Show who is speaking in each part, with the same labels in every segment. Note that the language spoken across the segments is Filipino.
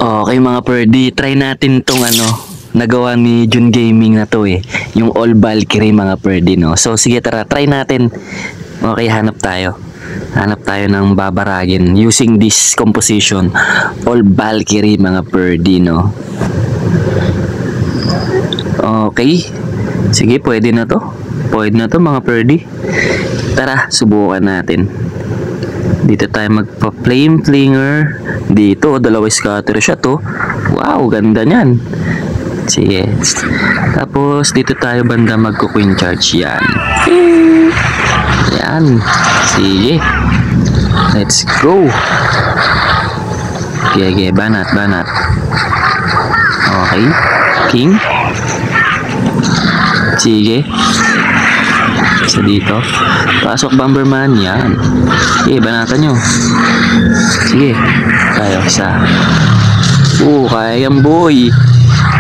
Speaker 1: Okay mga Perdi, try natin tong nagawa ni Jun Gaming na to yung All Valkyrie mga Perdi, no? So sige, tara, try natin. Okay, hanap tayo. Hanap tayo ng babaragin using this composition, All Valkyrie mga Perdi, no? Okay. Sige, pwede na to. Pwede na to mga Perdi. Tara, subukan natin. Dito tayo magpa-flame flinger. Dito, dalawa scatter shot to. Wow, ganda niyan. Sige. Tapos, dito tayo banda magko-queen charge. Yan. Yan. Sige. Let's go. Okay, banat. Okay. King. Sige. Isa dito. Pasok Bomberman. Yan. Sige, banatan nyo. Sige. Tayo, isa. Kaya yan boy.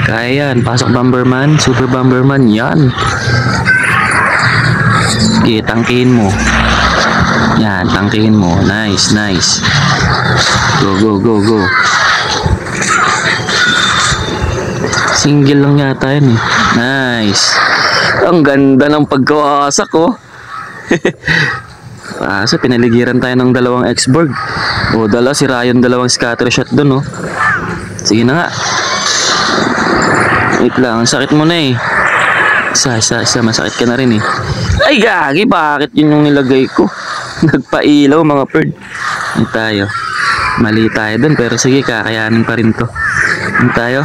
Speaker 1: Kaya yan. Pasok Bomberman. Super Bomberman. Yan. Sige, tangkihin mo. Yan, tangkihin mo. Nice. Go. Single lang yata yun eh. Nice. Ang ganda ng pagkawasak oh. So pinaligiran tayo ng dalawang X-Borg. Dala si Ryan dalawang scatter shot dun oh. Sige na nga. Wait lang, sakit mo na eh. Isa, masakit ka na rin eh. Ay gagi, bakit yun yung nilagay ko? Nagpailaw mga Perd. Mali tayo dun, pero sige, kakayanin pa rin to. Tayo.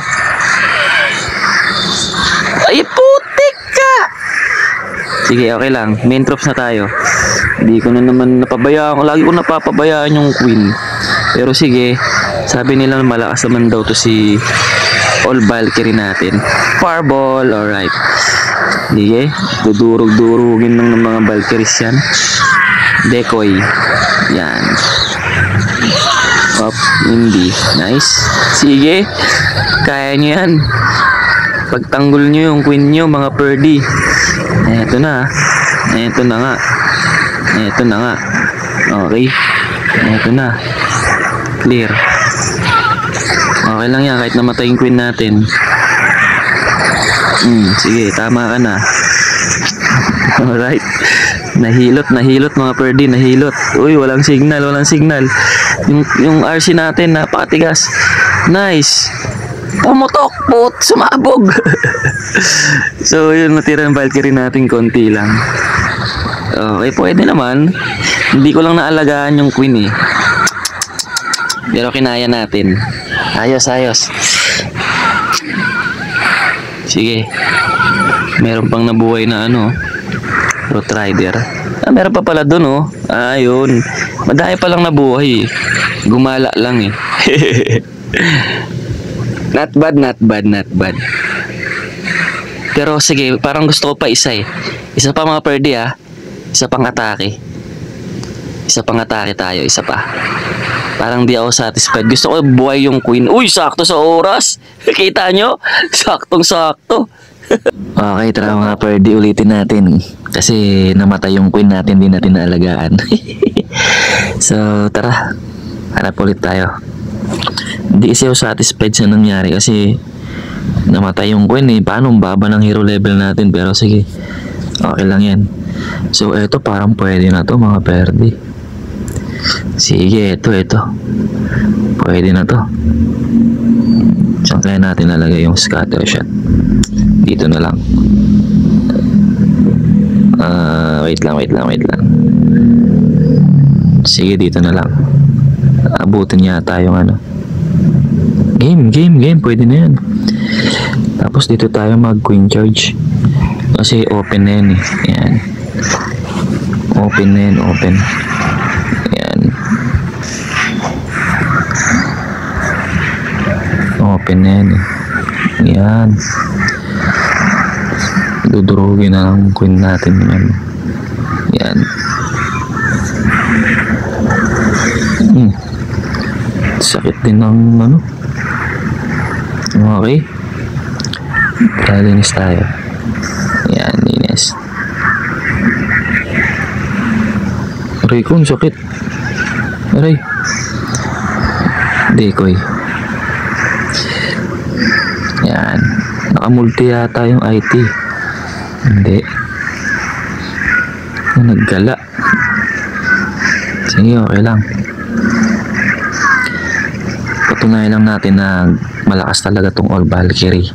Speaker 1: Ay putik ka! Sige, okay lang. Main troops na tayo. Hindi ko na naman napabayaan. Lagi ko napapabayaan yung queen. Pero sige, sabi nila malakas naman daw to si All Valkyrie natin. Fireball, alright. Sige, dudurog-durugin ng mga Valkyries yan. Decoy. Yan. Up, hindi. Nice. Sige, kaya nyo yan. Pagtanggol nyo yung queen nyo mga Perdi. Eto na nga. Okay. Eto na. Clear. Okay lang yan kahit namatay yung queen natin. Sige, tama ka na. Alright. Nahilot mga Perdi, nahilot. Uy, walang signal. Yung RC natin napakatigas. Nice. Pumutok, sumabog. So yun, natira ng Valkyrie natin konti lang. Okay, pwede naman. Hindi ko lang naalagaan yung queen eh. Pero kinaya natin. Ayos. Sige. Meron pang nabuhay na Road Rider. Meron pa pala dun oh. Ayun. Madami pa lang nabuhay eh. Gumala lang eh. Not bad. Pero sige, parang gusto ko pa isa eh. Isa pa mga Perdi Isa pang atake. Tayo, isa pa. Parang di ako satisfied. Gusto ko buhay yung queen. Uy, sakto sa oras. Kita nyo? Saktong-sakto. Okay, tara mga Perdi, ulitin natin. Kasi namatay yung queen natin, di natin naalagaan. So, tara. Hanap ulit tayo. Hindi kasi ako satisfied sa nangyari kasi namatay yung queen eh. Paano baba ng hero level natin? Pero sige, okay lang yan. So eto parang pwede na to mga Perdi. Sige, eto pwede na to. Saan kaya natin nalagay yung scatter shot? Dito na lang. Wait lang. Sige, dito na lang. Abutin yata yung Game, pwede na yan. Tapos dito tayo mag queen charge. Kasi open na yan eh. Yan. Open. Yan. Open na yan eh. Yan. Dudurugin na lang queen natin yan. Yan. Sakit din ng Okay. Linis tayo. Yan, linis. Aray ko, sakit. Aray. Decoy. Yan. Nakamulti yata yung IT. Hindi. Naggala. Sige, okay lang. Patunayan lang natin na malakas talaga tong All Valkyrie.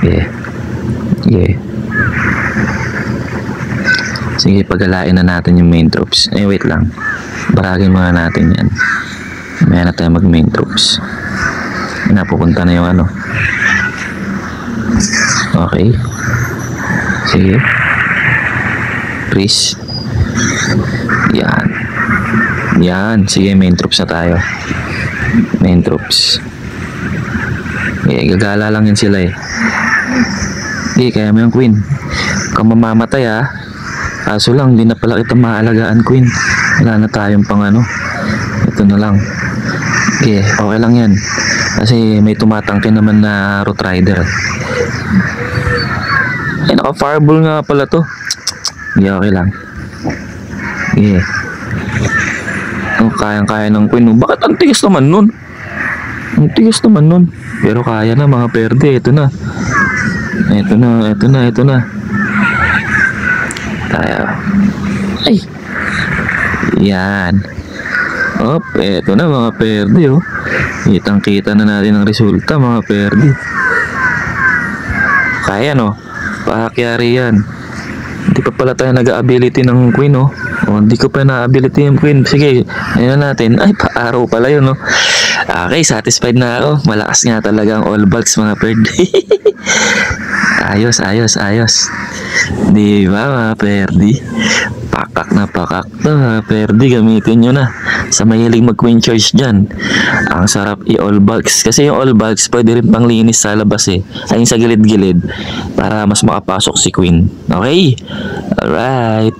Speaker 1: Yeah. Sige, pagalain na natin yung main troops. Wait lang. Baragin muna natin yan. May na tayo mag main troops. Napupunta na yung ano. Okay. Sige. Freeze. Yan. Sige, main troops na tayo. Main troops. Gagala lang yan sila eh. Kaya mo yung queen. Kung mamamatay kaso lang, hindi na pala kita maalagaan, queen. Wala na tayong pang ano. Ito na lang. Okay lang yan. Kasi may tumatangke naman na Root Rider. Naka-fireball nga pala to. Okay lang. Kayang-kaya ng queen. Bakit ang tigas naman nun? Ang tigas naman nun. Pero kaya na mga perde. Ito na. Tayo. Ay. Yan. Eto na mga perde Kitang-kita na natin ang resulta mga perde. Kaya pakakyari yan. Hindi pa pala tayo nag-ability ng queen hindi ko pa na-ability yung queen. Sige, ayun natin. Ay, pa-araw pala yun Okay, satisfied na ako. Malakas nga talaga ang all bugs mga perde. Ayos. Di ba mga perde? Pakak na pakak to mga perde. Gamitin nyo na sa mahilig mag-queen charge dyan. Ang sarap i-all bugs. Kasi yung all bugs pwede rin pang linis sa labas ay sa gilid-gilid para mas makapasok si queen. Okay? Alright.